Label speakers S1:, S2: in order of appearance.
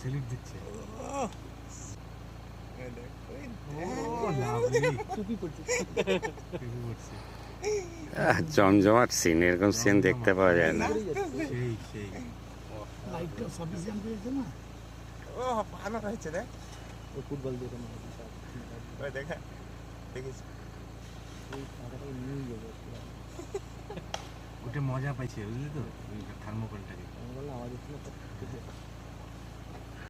S1: Salute দিচ্ছে।
S2: জমজমাট scene, এরকম সিন দেখতে পাওয়া যায় না।
S1: সেই সেই
S3: লাইটটা সাফিসিয়েন্ট হয়েছে না?
S4: ও ভালো হয়েছে রে।
S5: ও ফুটবল দিয়ে
S4: ওই দেখা দেখিস
S5: নিয়ে যাবে
S1: ওটা মজা পাইছে বুঝলি তো, ওই থার্মোকলটাকে।
S5: আমি বললাম আমাদের